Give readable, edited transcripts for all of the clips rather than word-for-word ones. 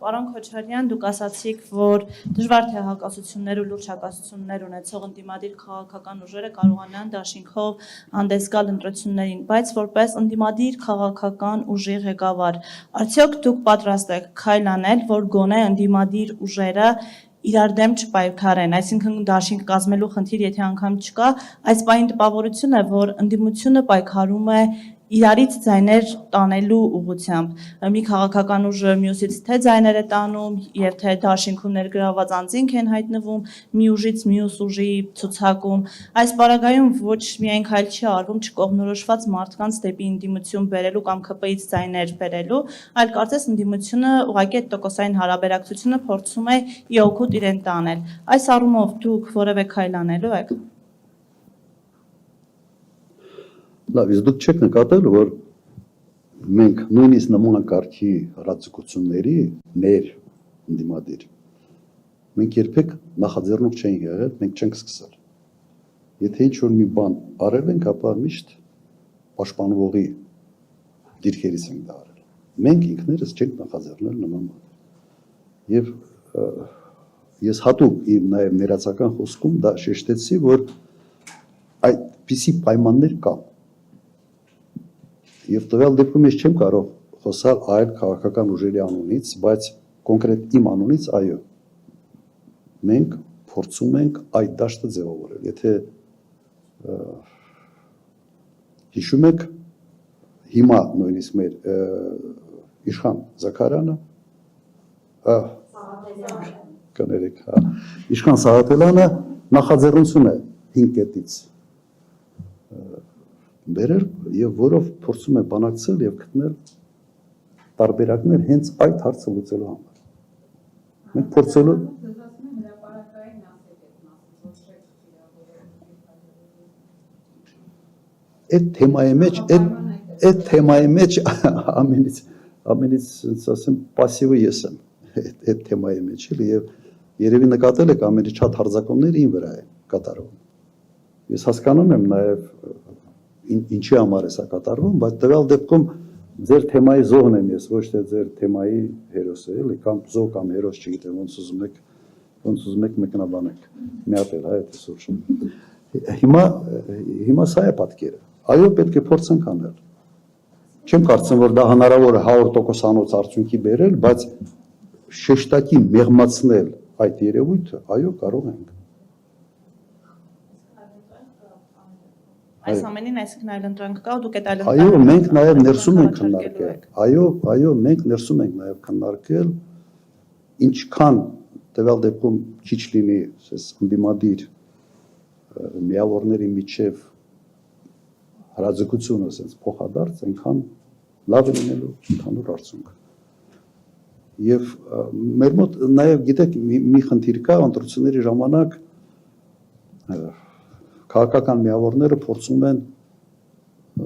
Պարոն Քոչարյան, դուք ասացիք, որ դժվար թե հակասություններ ու լուրջ հակասություններ ունեցող ընդդիմադիր քաղաքական ուժերը կարողանան դաշինքով հանդես գալ ընտրություններին, բայց որպես ընդդիմադիր քաղաքական ուժի ղեկավար, արդյոք դուք պատրաստ եք քայլ անել, որ գոնե ընդդիմադիր ուժերը իրար դեմ չպայքարեն, այսինքն դաշինք կազմելու խնդիր, եթե անգամ չկա, այս պահին տպավորություն է, որ ընդդիմությունը պայքարում է իրարից ձայներ տանելու ուղղությամբ, մի քաղաքական ուժը մյուսից թե ձայներ է տանում, եւ թե դաշինքում ներգրաված անձինք են հայտնվում, մի ուժից մյուս ուժի ցուցակում, այս պարագայում ոչ միայն քայլ չի արվում չկողմնորոշված մարդկանց դեպի ընդդիմություն բերելու կամ ԿՊ-ից ձայներ բերելու, այլ կարծես ընդդիմությունը ուղղակի այդ տոկոսային հարաբերակցությունը փորձում է իօգուտ իրեն տանել, այս առումով դուք որևէ քայլ անելու եք։ Լավ, իսկ դուք չեք նկատել, որ մենք նույնիսկ նման կարգի հրաձգությունների մեր ընդդիմադիր մենք երբեք նախաձեռնող չենք եղել, մենք չենք սկսել։ Եթե ինչ-որ մի բան արել ենք, ապա միշտ պաշտպանողի դիրքերից ենք դա արել։ Մենք ինքներս չենք նախաձեռնել նման բան։ Եվ ես հատուկ իմ նաև ներածական խոսքում դա շեշտեցի, որ այդպիսի պայմաններ կան։ Եվ տվյալ դեպքում ես չեմ կարող խոսալ այլ քաղաքական ուժերի անունից, բայց կոնկրետ իմ անունից այո։ Մենք փորձում ենք այդ դաշտը ձևավորել։ Եթե հիշում եք, հիմա նույնիսկ մեր Իշխան Զաքարյանը, կներեք, Իշխան Սաղաթելյանը նախաձեռնություն է 5 կետից բերել եւ որով փորձում է բանակցել եւ գտնել տարբերակներ հենց այդ հարցը լուծելու համար։ Մենք փորձելու այդ թեմայի մեջ ամենից ասեմ пассивը ես եմ այդ թեմայի մեջ էլի եւ երևի նկատել եք ամենից շատ հարձակումները ին վրա է կատարվում։ Ես հասկանում եմ նաեւ ինչի համար է սա կատարվում, բայց տվյալ դեպքում ձեր թեմայի զոհն եմ ես, ոչ թե ձեր թեմայի հերոսը, էլի կամ զոհ կամ հերոս, չգիտեմ, ոնց ուզում եք մեկնաբանեք։ Մի հատ էլ, այդ է սուրճում։ Հիմա սա է պատկերը։ Այո, պետք է փորձենք անել։ Չեմ կարծում, որ դա հնարավոր է 100%-անոց արդյունքի բերել, բայց շեշտակի մեղմացնել այդ երևույթը, այո, կարող ենք։ Այս ամենին այսինքն այլ ընտրանք կա ու դուք այդ այլ Այո, մենք նաև ներսում ենք քննարկել։ Այո, մենք ներսում ենք նաև քննարկել ինչքան տվյալ դեպքում քիչ լինի, ասես ընդդիմադիր միավորների միջև հրաձգությունը ասես փոխադարձ, այնքան լավ է լինելու ընդհանուր արդյունք։ Եվ մեր մոտ նաև գիտեք մի խնդիր կա ընտրությունների ժամանակ քաղաքական միավորները փորձում են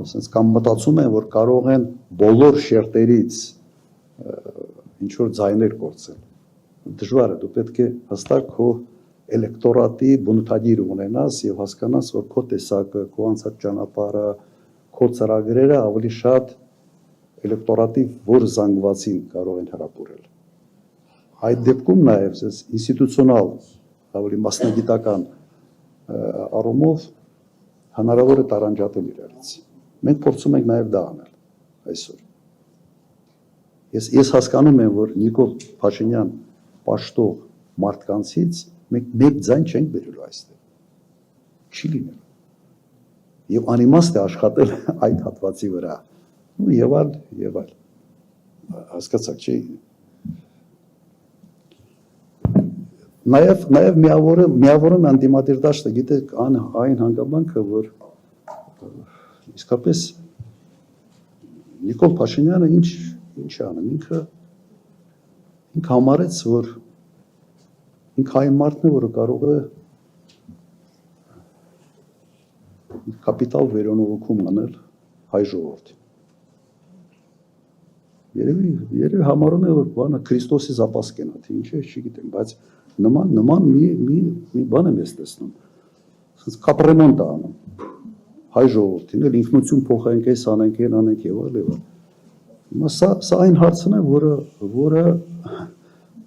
ասես կամ մտածում են, որ կարող են բոլոր շերտերից ինչ որ ձայներ կորցնել։ Դժվար է, դու պետք է հստակ քո էլեկտորատի բնութագիր ունենաս եւ հասկանաս, որ քո տեսակը, քո անցած ճանապարհը, քո ծրագրերը ավելի շատ էլեկտորատի որ զանգվածին կարող են հրապուրել։ Այդ դեպքում նաեւ ասես ինստիտուցիոնալ, ավելի մասնագիտական առումով հնարավոր է տարանջատել իրարից։ Մենք փորձում ենք նաև դա անել այսօր։ Ես հասկանում եմ, որ Նիկոլ Փաշինյան պաշտող մարդկանցից մենք մեկ ձայն չենք բերելու այստեղ։ Չի լինելու։ Եվ անիմաստ է աշխատել այդ հատվածի վրա։ Եվ այլ։ Հասկացաք, չի։ Նաև միավորում անդիմադիր դաշտը, գիտեք, այն հանգամանքը, որ իսկապես Նիկոլ Փաշինյանը ինչ է անում, ինքը համարեց, որ ինքը այն մարդն է, որը կարող է կապիտալ վերոնորոգում անել հայ ժողովրդին։ Երևի համարում է, որ բանը Քրիստոսի զապասկեն է, թե ինչ է, չգիտեմ, բայց նման մի բան եմ ես տեսնում, ասենց կապրեմոնտ է անում հայ ժողովրդին, էլ ինքնություն փոխենք, այս անենք, այն անենք եւ այլ։ Սա այն հարցն է, որը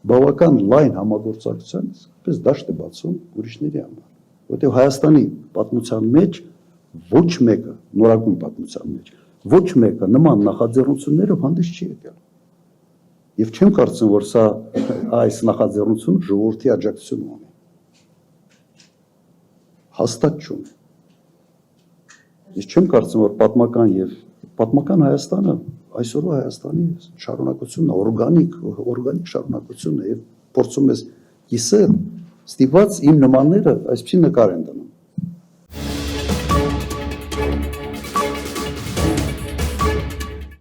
բավական լայն համագործակցության պես դաշտ է բացում ուրիշների համար, որտեղ Հայաստանի պատմության մեջ ոչ մեկը, նորագույն պատմության մեջ, ոչ մեկը նման նախաձեռնություններով հանդես չի եկել։ Եվ չեմ կարծում, որ սա այս նախաձեռնությունը ժողովրդի աջակցություն ունի։ Հաստատ չունի։ Ես չեմ կարծում, որ պատմական Հայաստանը այսօրվա Հայաստանի շարունակությունն է, օրգանիկ շարունակությունն է, եւ փորձում ես կիսել, ստիպված իմ նմանները այսպիսի նկար են դնում։